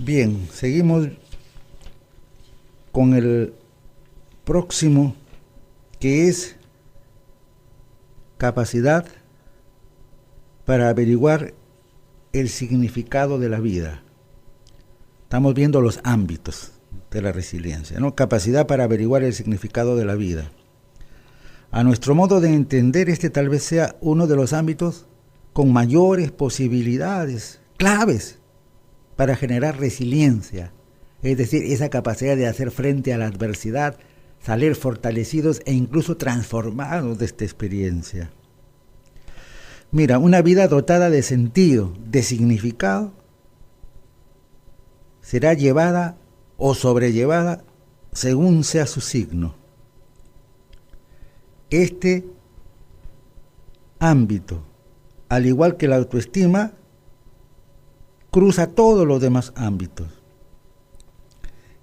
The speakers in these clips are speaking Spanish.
Bien, seguimos con el próximo, que es capacidad para averiguar el significado de la vida. Estamos viendo los ámbitos de la resiliencia, ¿no? Capacidad para averiguar el significado de la vida. A nuestro modo de entender, este tal vez sea uno de los ámbitos con mayores posibilidades, claves, para generar resiliencia, es decir, esa capacidad de hacer frente a la adversidad, salir fortalecidos e incluso transformados de esta experiencia. Mira, una vida dotada de sentido, de significado, será llevada o sobrellevada según sea su signo. Este ámbito, al igual que la autoestima, cruza todos los demás ámbitos.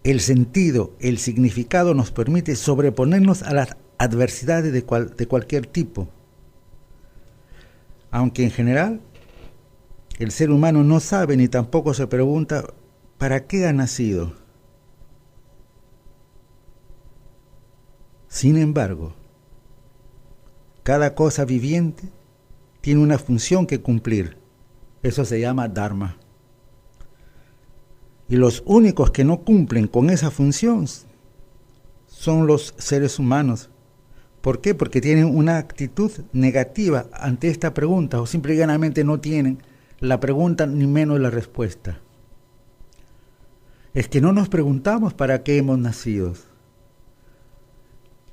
El sentido, el significado nos permite sobreponernos a las adversidades de cualquier tipo. Aunque en general el ser humano no sabe ni tampoco se pregunta ¿para qué ha nacido? Sin embargo, cada cosa viviente tiene una función que cumplir. Eso se llama Dharma. Y los únicos que no cumplen con esa función son los seres humanos. ¿Por qué? Porque tienen una actitud negativa ante esta pregunta, o simple y llanamente no tienen la pregunta ni menos la respuesta. Es que no nos preguntamos para qué hemos nacido,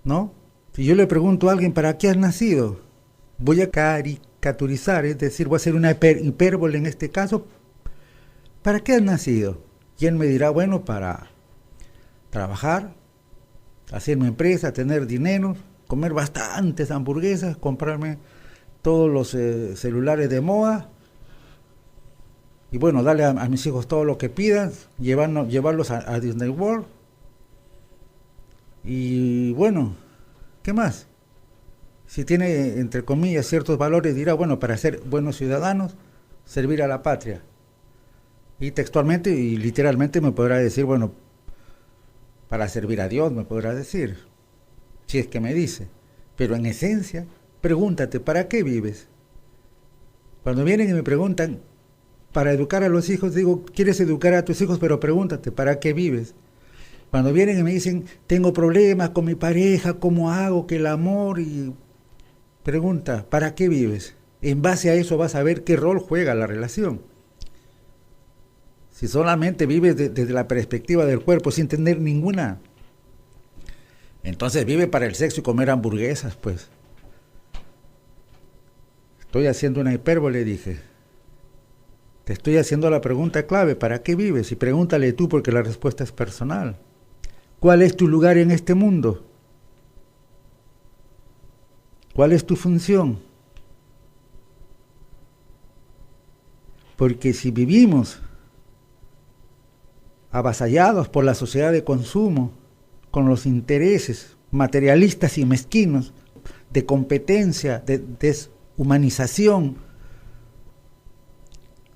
¿no? Si yo le pregunto a alguien ¿para qué has nacido? Voy a caricaturizar, es decir, voy a hacer una hipérbole en este caso. ¿Para qué has nacido? Y él me dirá, bueno, para trabajar, hacer mi empresa, tener dinero, comer bastantes hamburguesas, comprarme todos los celulares de moda y bueno, darle a mis hijos todo lo que pidan, llevarlos a Disney World y bueno, ¿qué más? Si tiene, entre comillas, ciertos valores, dirá, bueno, para ser buenos ciudadanos, servir a la patria. Y textualmente y literalmente me podrá decir, bueno, para servir a Dios me podrá decir, si es que me dice. Pero en esencia, pregúntate, ¿para qué vives? Cuando vienen y me preguntan, para educar a los hijos, digo, quieres educar a tus hijos, pero pregúntate, ¿para qué vives? Cuando vienen y me dicen, tengo problemas con mi pareja, ¿cómo hago que el amor? Y pregunta, ¿para qué vives? En base a eso vas a ver qué rol juega la relación. Si solamente vives desde la perspectiva del cuerpo sin tener ninguna, entonces vive para el sexo y comer hamburguesas, pues. Estoy haciendo una hipérbole, dije. Te estoy haciendo la pregunta clave, ¿para qué vives? Y pregúntale tú porque la respuesta es personal. ¿Cuál es tu lugar en este mundo? ¿Cuál es tu función? Porque si vivimos avasallados por la sociedad de consumo, con los intereses materialistas y mezquinos, de competencia, de deshumanización,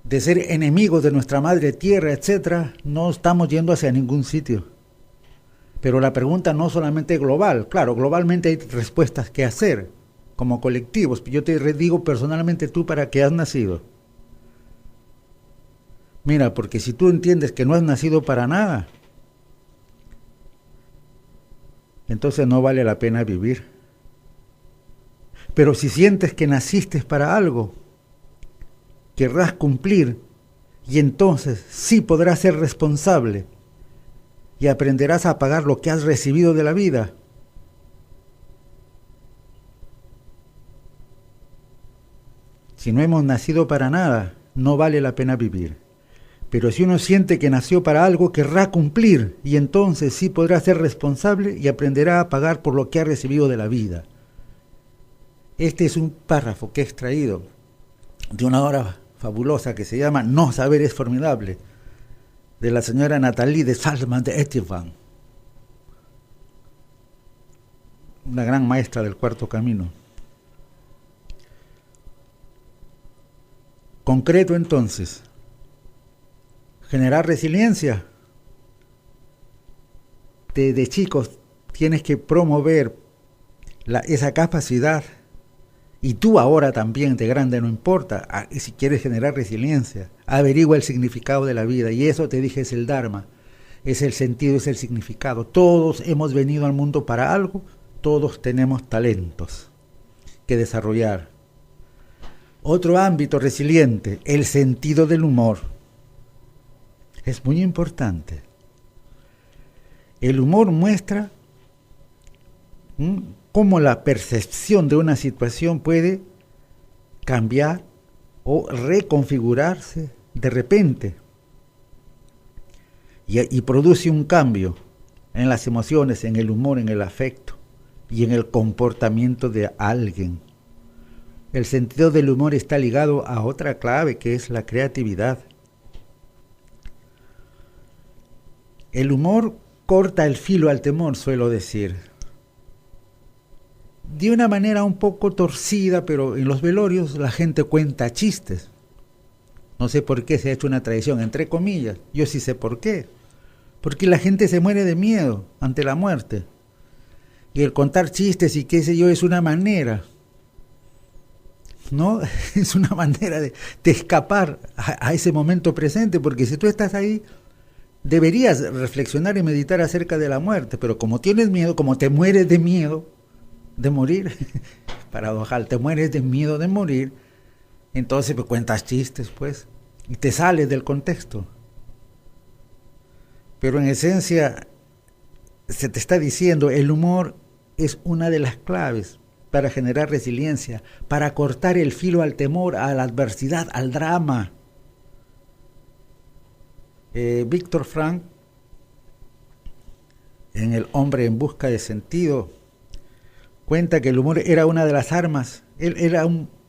de ser enemigos de nuestra madre tierra, etc., no estamos yendo hacia ningún sitio. Pero la pregunta no solamente es global, claro, globalmente hay respuestas que hacer, como colectivos. Yo te digo personalmente, ¿tú para qué has nacido? Mira, porque si tú entiendes que no has nacido para nada, entonces no vale la pena vivir. Pero si sientes que naciste para algo, querrás cumplir y entonces sí podrás ser responsable y aprenderás a pagar lo que has recibido de la vida. Si no hemos nacido para nada, no vale la pena vivir. Pero si uno siente que nació para algo, querrá cumplir y entonces sí podrá ser responsable y aprenderá a pagar por lo que ha recibido de la vida. Este es un párrafo que he extraído de una obra fabulosa que se llama No saber es formidable, de la señora Nathalie de Salzmann-Etienne, una gran maestra del Cuarto Camino. Concreto entonces, Generar resiliencia. Desde chicos tienes que promover esa capacidad. Y tú ahora también, de grande, no importa, si quieres generar resiliencia, averigua el significado de la vida. Y eso te dije es el Dharma, es el sentido, es el significado. Todos hemos venido al mundo para algo, todos tenemos talentos que desarrollar. Otro ámbito resiliente, el sentido del humor. Es muy importante. El humor muestra cómo la percepción de una situación puede cambiar o reconfigurarse de repente y produce un cambio en las emociones, en el humor, en el afecto y en el comportamiento de alguien. El sentido del humor está ligado a otra clave, que es la creatividad. El humor corta el filo al temor, suelo decir. De una manera un poco torcida, pero en los velorios la gente cuenta chistes. No sé por qué se ha hecho una tradición, entre comillas. Yo sí sé por qué. Porque la gente se muere de miedo ante la muerte. Y el contar chistes y qué sé yo es una manera, ¿no? Es una manera de escapar a ese momento presente, porque si tú estás ahí, deberías reflexionar y meditar acerca de la muerte, pero como tienes miedo, como te mueres de miedo de morir, paradojal, te mueres de miedo de morir, entonces pues cuentas chistes, pues, y te sales del contexto. Pero en esencia se te está diciendo, el humor es una de las claves para generar resiliencia, para cortar el filo al temor, a la adversidad, al drama. Víctor Frank, en El hombre en busca de sentido, cuenta que el humor era una de las armas. Él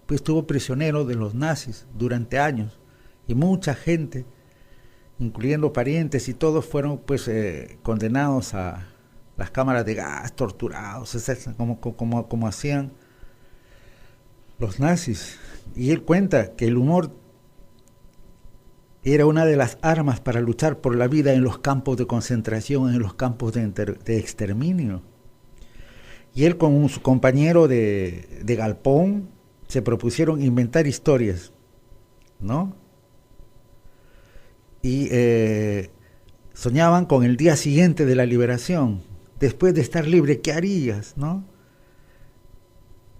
estuvo prisionero de los nazis durante años y mucha gente, incluyendo parientes y todos, fueron condenados a las cámaras de gas, torturados, como hacían los nazis. Y él cuenta que el humor era una de las armas para luchar por la vida en los campos de concentración, en los campos de exterminio. Y él con su compañero de galpón se propusieron inventar historias, ¿no? Y soñaban con el día siguiente de la liberación. Después de estar libre, ¿qué harías, no?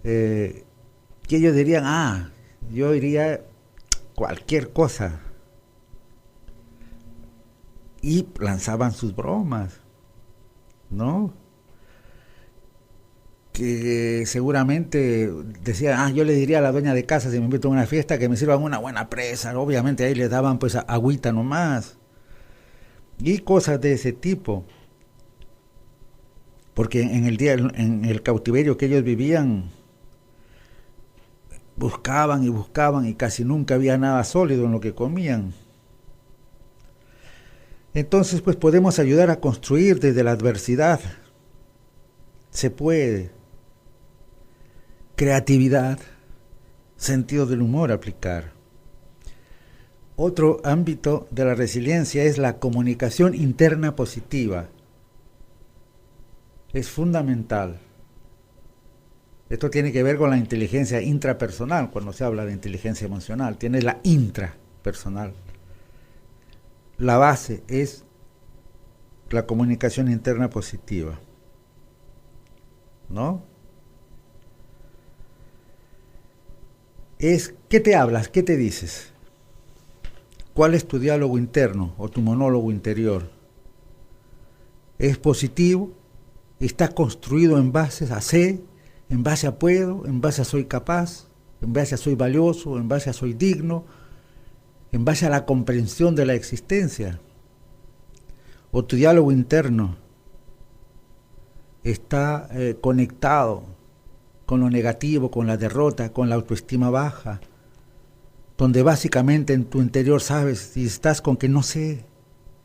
Que ellos dirían, yo diría cualquier cosa. Y lanzaban sus bromas, ¿no? Que seguramente decían, yo le diría a la dueña de casa, si me invito a una fiesta, que me sirvan una buena presa. Obviamente ahí les daban pues agüita nomás. Y cosas de ese tipo. Porque en el cautiverio que ellos vivían, buscaban y casi nunca había nada sólido en lo que comían. Entonces, pues podemos ayudar a construir desde la adversidad. Se puede. Creatividad, sentido del humor aplicar. Otro ámbito de la resiliencia es la comunicación interna positiva. Es fundamental. Esto tiene que ver con la inteligencia intrapersonal, cuando se habla de inteligencia emocional. Tiene la intrapersonal. La base es la comunicación interna positiva, ¿no? Es, ¿qué te hablas? ¿Qué te dices? ¿Cuál es tu diálogo interno o tu monólogo interior? ¿Es positivo? ¿Está construido en base a sé, en base a puedo, en base a soy capaz, en base a soy valioso, en base a soy digno, en base a la comprensión de la existencia? ¿O tu diálogo interno está conectado con lo negativo, con la derrota, con la autoestima baja, donde básicamente en tu interior sabes si estás con que no sé,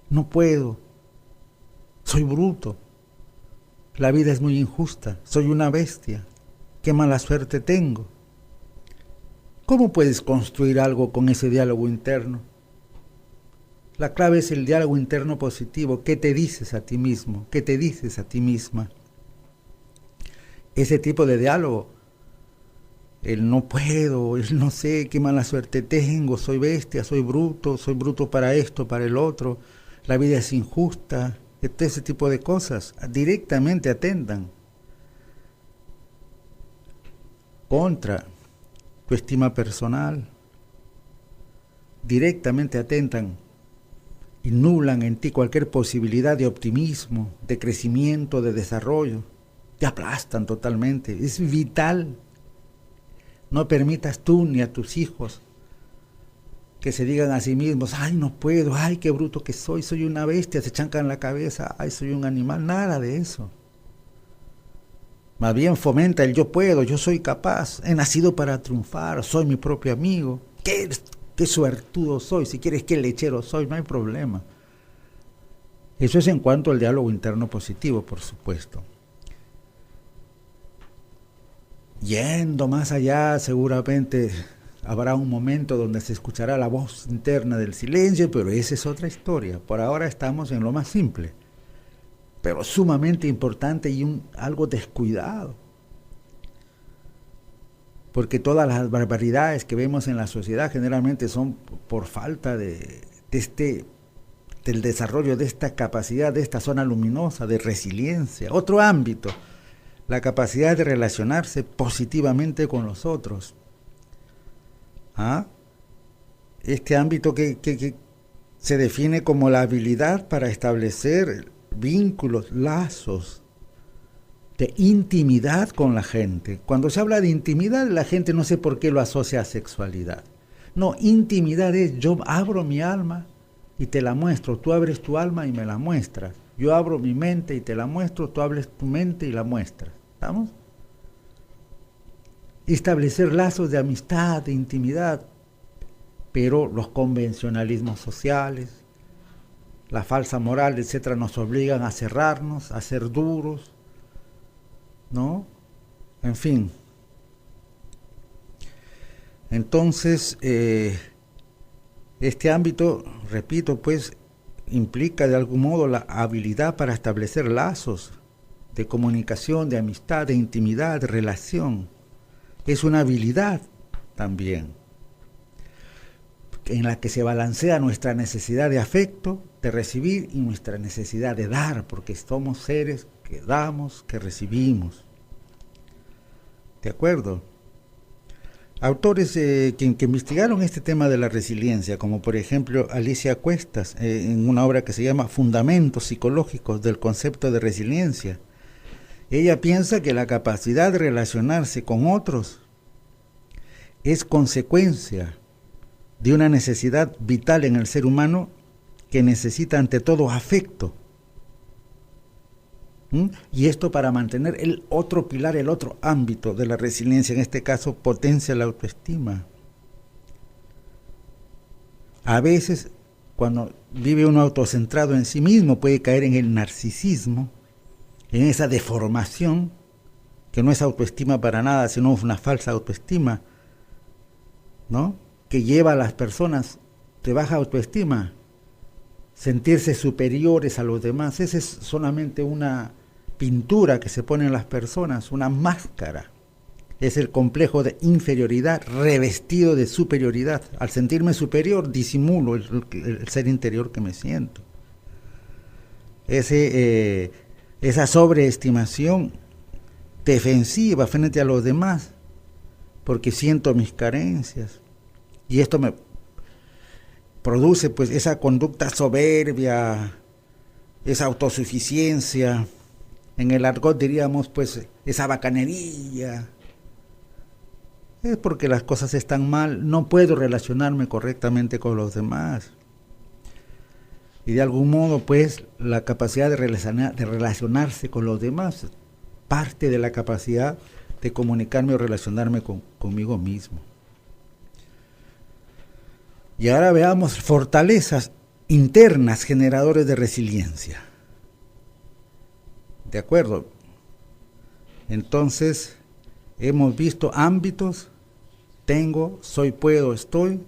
no puedo, soy bruto, la vida es muy injusta, soy una bestia, qué mala suerte tengo? ¿Cómo puedes construir algo con ese diálogo interno? La clave es el diálogo interno positivo. ¿Qué te dices a ti mismo? ¿Qué te dices a ti misma? Ese tipo de diálogo, el no puedo, el no sé, qué mala suerte tengo, soy bestia, soy bruto para esto, para el otro, la vida es injusta, ese tipo de cosas directamente atentan contra tu estima personal, directamente atentan y nublan en ti cualquier posibilidad de optimismo, de crecimiento, de desarrollo, te aplastan totalmente. Es vital. No permitas tú ni a tus hijos que se digan a sí mismos, ay, no puedo, ay, qué bruto que soy una bestia, se chancan la cabeza, ay, soy un animal, nada de eso. Más bien fomenta el yo puedo, yo soy capaz, he nacido para triunfar, soy mi propio amigo, qué suertudo soy, si quieres qué lechero soy, no hay problema. Eso es en cuanto al diálogo interno positivo, por supuesto. Yendo más allá, seguramente habrá un momento donde se escuchará la voz interna del silencio, pero esa es otra historia. Por ahora estamos en lo más simple, pero sumamente importante y algo descuidado. Porque todas las barbaridades que vemos en la sociedad generalmente son por falta del desarrollo de esta capacidad, de esta zona luminosa, de resiliencia. Otro ámbito, la capacidad de relacionarse positivamente con los otros. Este ámbito que se define como la habilidad para establecer vínculos, lazos de intimidad con la gente. Cuando se habla de intimidad, la gente no sé por qué lo asocia a sexualidad. No, intimidad es yo abro mi alma y te la muestro, tú abres tu alma y me la muestras. Yo abro mi mente y te la muestro, tú abres tu mente y la muestras. ¿Estamos? Establecer lazos de amistad, de intimidad, pero los convencionalismos sociales, la falsa moral, etcétera, nos obligan a cerrarnos, a ser duros, ¿no? En fin. Entonces, este ámbito, repito, pues, implica de algún modo la habilidad para establecer lazos de comunicación, de amistad, de intimidad, de relación. Es una habilidad también, en la que se balancea nuestra necesidad de afecto, de recibir, y nuestra necesidad de dar, porque somos seres que damos, que recibimos. ¿De acuerdo? Autores que investigaron este tema de la resiliencia, como por ejemplo Alicia Cuestas, en una obra que se llama Fundamentos psicológicos del concepto de resiliencia. Ella piensa que la capacidad de relacionarse con otros es consecuencia de una necesidad vital en el ser humano que necesita ante todo afecto. Y esto para mantener el otro pilar, el otro ámbito de la resiliencia, en este caso potencia la autoestima. A veces, cuando vive uno autocentrado en sí mismo, puede caer en el narcisismo, en esa deformación, que no es autoestima para nada, sino es una falsa autoestima, ¿no? Que lleva a las personas de baja autoestima, sentirse superiores a los demás. Esa es solamente una pintura que se pone en las personas, una máscara. Es el complejo de inferioridad revestido de superioridad. Al sentirme superior, disimulo el ser interior que me siento. Esa sobreestimación defensiva frente a los demás, porque siento mis carencias. Y esto me produce pues esa conducta soberbia, esa autosuficiencia. En el argot diríamos pues esa bacanería. Es porque las cosas están mal, no puedo relacionarme correctamente con los demás. Y de algún modo pues la capacidad de relacionarse con los demás parte de la capacidad de comunicarme o relacionarme conmigo mismo. Y ahora veamos fortalezas internas generadores de resiliencia. ¿De acuerdo? Entonces, hemos visto ámbitos, tengo, soy, puedo, estoy.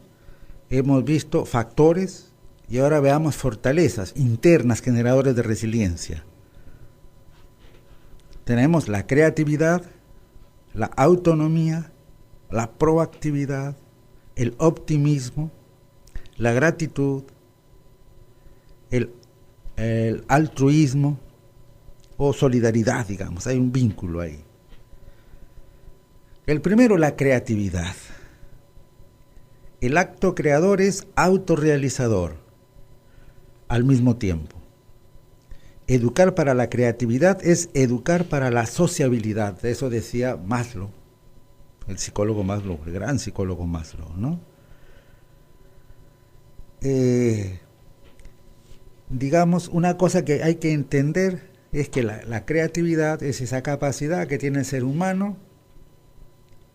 Hemos visto factores, Y ahora veamos fortalezas internas generadoras de resiliencia. Tenemos la creatividad, la autonomía, la proactividad, el optimismo, la gratitud, el altruismo o solidaridad, digamos, hay un vínculo ahí. El primero, la creatividad. El acto creador es autorrealizador al mismo tiempo. Educar para la creatividad es educar para la sociabilidad, eso decía Maslow, el psicólogo Maslow, el gran psicólogo Maslow, ¿no? Digamos, una cosa que hay que entender es que la creatividad es esa capacidad que tiene el ser humano,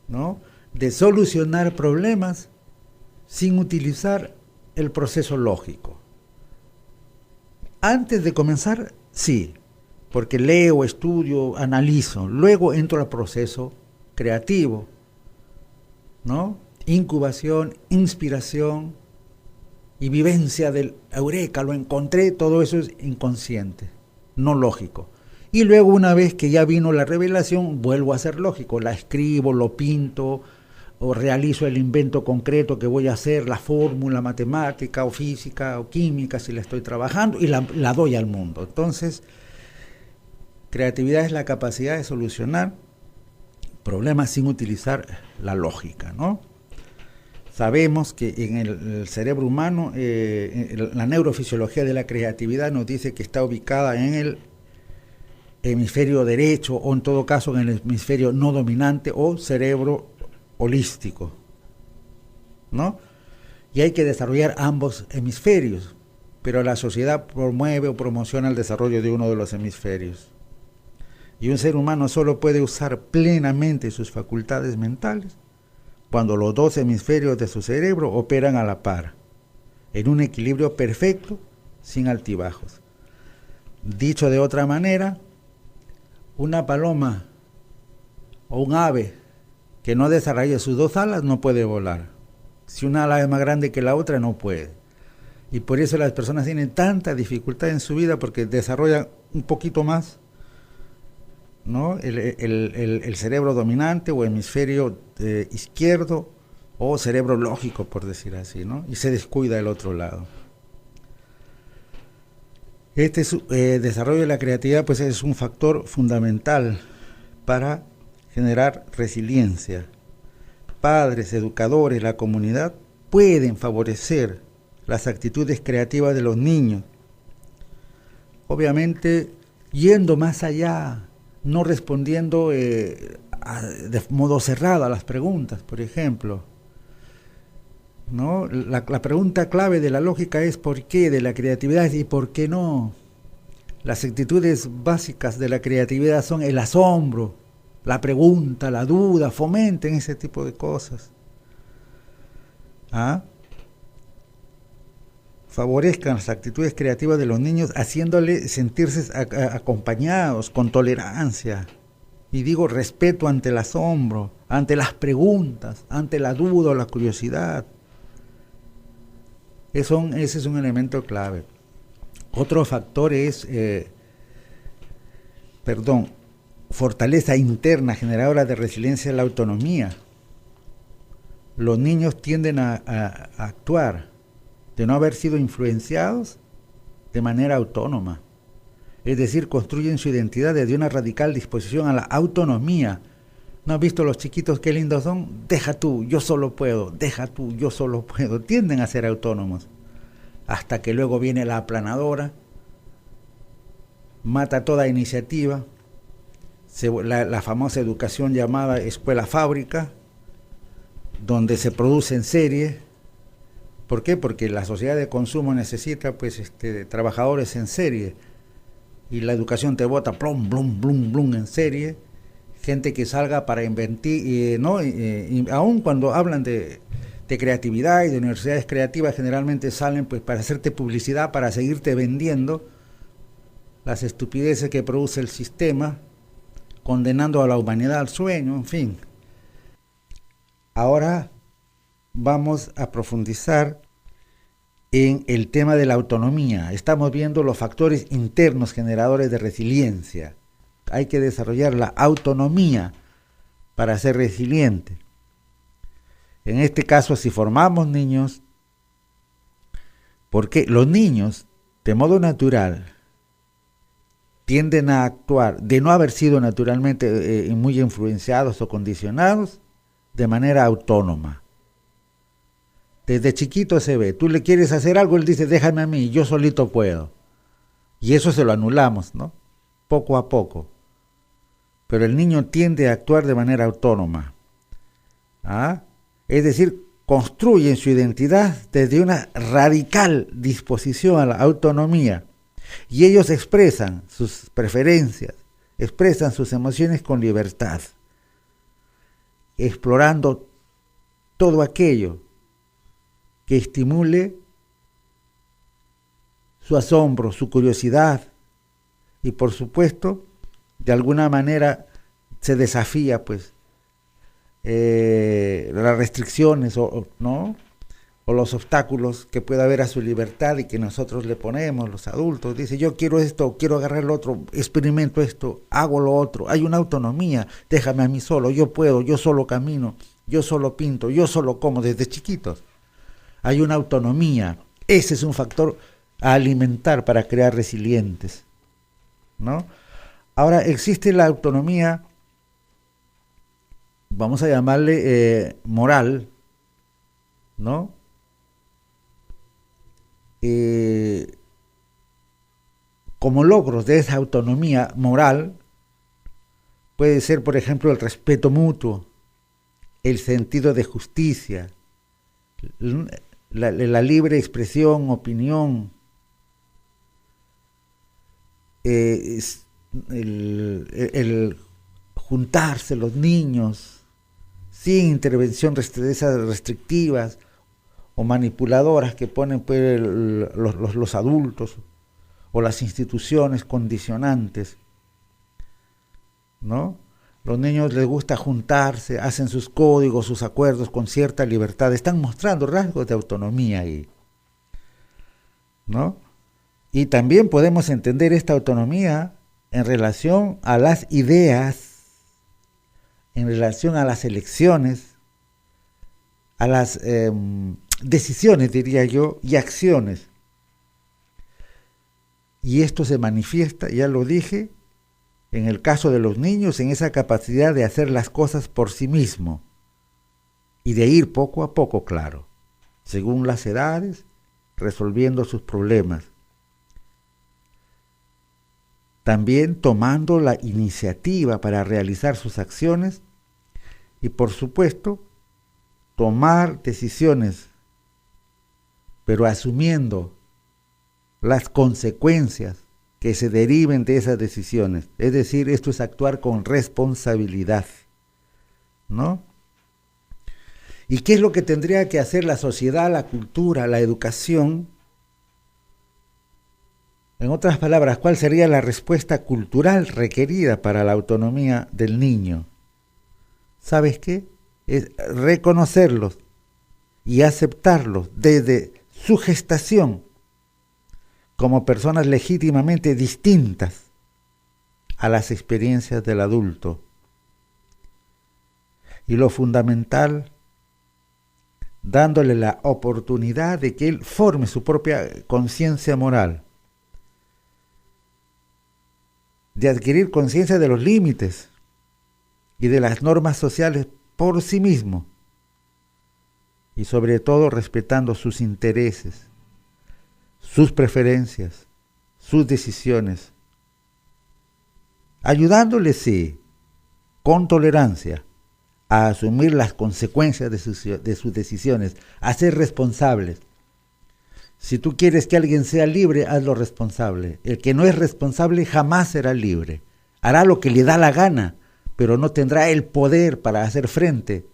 ¿no?, de solucionar problemas sin utilizar el proceso lógico. Antes de comenzar, sí, porque leo, estudio, analizo, luego entro al proceso creativo, ¿no? Incubación, inspiración y vivencia del eureka, lo encontré, todo eso es inconsciente, no lógico. Y luego, una vez que ya vino la revelación, vuelvo a ser lógico, la escribo, lo pinto, o realizo el invento concreto que voy a hacer, la fórmula matemática o física o química si la estoy trabajando, y la doy al mundo. Entonces, creatividad es la capacidad de solucionar problemas sin utilizar la lógica, ¿no? Sabemos que en el cerebro humano, la neurofisiología de la creatividad nos dice que está ubicada en el hemisferio derecho, o en todo caso en el hemisferio no dominante o cerebro holístico, ¿no? Y hay que desarrollar ambos hemisferios, pero la sociedad promueve o promociona el desarrollo de uno de los hemisferios. Y un ser humano solo puede usar plenamente sus facultades mentales cuando los dos hemisferios de su cerebro operan a la par, en un equilibrio perfecto, sin altibajos. Dicho de otra manera, una paloma o un ave que no desarrolle sus dos alas no puede volar. Si una ala es más grande que la otra, no puede. Y por eso las personas tienen tanta dificultad en su vida, porque desarrollan un poquito más, ¿no?, el cerebro dominante o hemisferio izquierdo o cerebro lógico, por decir así, ¿no?, y se descuida el otro lado. Este desarrollo de la creatividad, pues, es un factor fundamental para generar resiliencia. Padres, educadores, la comunidad pueden favorecer las actitudes creativas de los niños. Obviamente, yendo más allá, no respondiendo de modo cerrado a las preguntas, por ejemplo, ¿no? La pregunta clave de la lógica es ¿por qué? De la creatividad es ¿y por qué no? Las actitudes básicas de la creatividad son el asombro, la pregunta, la duda, fomenten ese tipo de cosas. ¿Ah? Favorezcan las actitudes creativas de los niños haciéndoles sentirse acompañados, con tolerancia. Y digo respeto ante el asombro, ante las preguntas, ante la duda o la curiosidad. Ese es un elemento clave. Otro factor es, fortaleza interna generadora de resiliencia, la autonomía. Los niños tienden a actuar de no haber sido influenciados de manera autónoma. Es decir, construyen su identidad desde una radical disposición a la autonomía. ¿No has visto los chiquitos qué lindos son? Deja tú, yo solo puedo, deja tú, yo solo puedo. Tienden a ser autónomos. Hasta que luego viene la aplanadora, mata toda iniciativa, la famosa educación llamada escuela-fábrica, donde se produce en serie. ¿Por qué? Porque la sociedad de consumo necesita, pues, trabajadores en serie, y la educación te bota plum, blum, blum, blum en serie, gente que salga para inventar, ¿no? Y aún cuando hablan de creatividad y de universidades creativas, generalmente salen, pues, para hacerte publicidad, para seguirte vendiendo las estupideces que produce el sistema, condenando a la humanidad al sueño, en fin. Ahora vamos a profundizar en el tema de la autonomía. Estamos viendo los factores internos generadores de resiliencia. Hay que desarrollar la autonomía para ser resiliente. En este caso, si formamos niños, porque los niños, de modo natural, tienden a actuar, de no haber sido naturalmente muy influenciados o condicionados, de manera autónoma. Desde chiquito se ve, tú le quieres hacer algo, él dice, déjame a mí, yo solito puedo. Y eso se lo anulamos, ¿no? Poco a poco. Pero el niño tiende a actuar de manera autónoma. ¿Ah? Es decir, construyen su identidad desde una radical disposición a la autonomía. Y ellos expresan sus preferencias, expresan sus emociones con libertad, explorando todo aquello que estimule su asombro, su curiosidad, y por supuesto, de alguna manera se desafía pues las restricciones ¿no? O los obstáculos que pueda haber a su libertad y que nosotros le ponemos, los adultos. Dice, yo quiero esto, quiero agarrar lo otro, experimento esto, hago lo otro. Hay una autonomía, déjame a mí solo, yo puedo, yo solo camino, yo solo pinto, yo solo como, desde chiquitos. Hay una autonomía. Ese es un factor a alimentar para crear resilientes, ¿no? Ahora, existe la autonomía, vamos a llamarle moral, ¿no? Como logros de esa autonomía moral, puede ser, por ejemplo, el respeto mutuo, el sentido de justicia, la libre expresión, opinión, el juntarse los niños sin intervención de esas restrictivas o manipuladoras que ponen pues, los adultos o las instituciones condicionantes, ¿no? Los niños les gusta juntarse, hacen sus códigos, sus acuerdos con cierta libertad, están mostrando rasgos de autonomía ahí, ¿no? Y también podemos entender esta autonomía en relación a las ideas, en relación a las elecciones, a las decisiones, diría yo, y acciones. Y esto se manifiesta, ya lo dije, en el caso de los niños, en esa capacidad de hacer las cosas por sí mismo y de ir poco a poco, claro, según las edades, resolviendo sus problemas. También tomando la iniciativa para realizar sus acciones y, por supuesto, tomar decisiones, pero asumiendo las consecuencias que se deriven de esas decisiones. Es decir, esto es actuar con responsabilidad, ¿no? ¿Y qué es lo que tendría que hacer la sociedad, la cultura, la educación? En otras palabras, ¿cuál sería la respuesta cultural requerida para la autonomía del niño? ¿Sabes qué? Es reconocerlos y aceptarlos desde su gestación como personas legítimamente distintas a las experiencias del adulto. Y lo fundamental, dándole la oportunidad de que él forme su propia conciencia moral, de adquirir conciencia de los límites y de las normas sociales por sí mismo, y sobre todo respetando sus intereses, sus preferencias, sus decisiones, ayudándole, sí, con tolerancia, a asumir las consecuencias de sus decisiones, a ser responsables. Si tú quieres que alguien sea libre, hazlo responsable. El que no es responsable jamás será libre. Hará lo que le da la gana, pero no tendrá el poder para hacer frente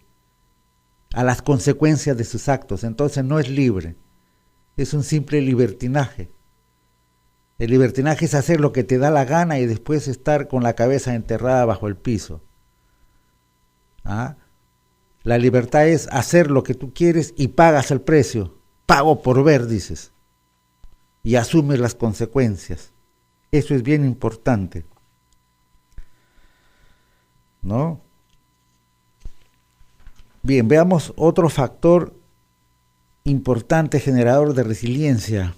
a las consecuencias de sus actos. Entonces no es libre. Es un simple libertinaje. El libertinaje es hacer lo que te da la gana y después estar con la cabeza enterrada bajo el piso. ¿Ah? La libertad es hacer lo que tú quieres y pagas el precio pago por ver, dices, y asumes las consecuencias. Eso es bien importante, ¿no? Bien, veamos otro factor importante generador de resiliencia,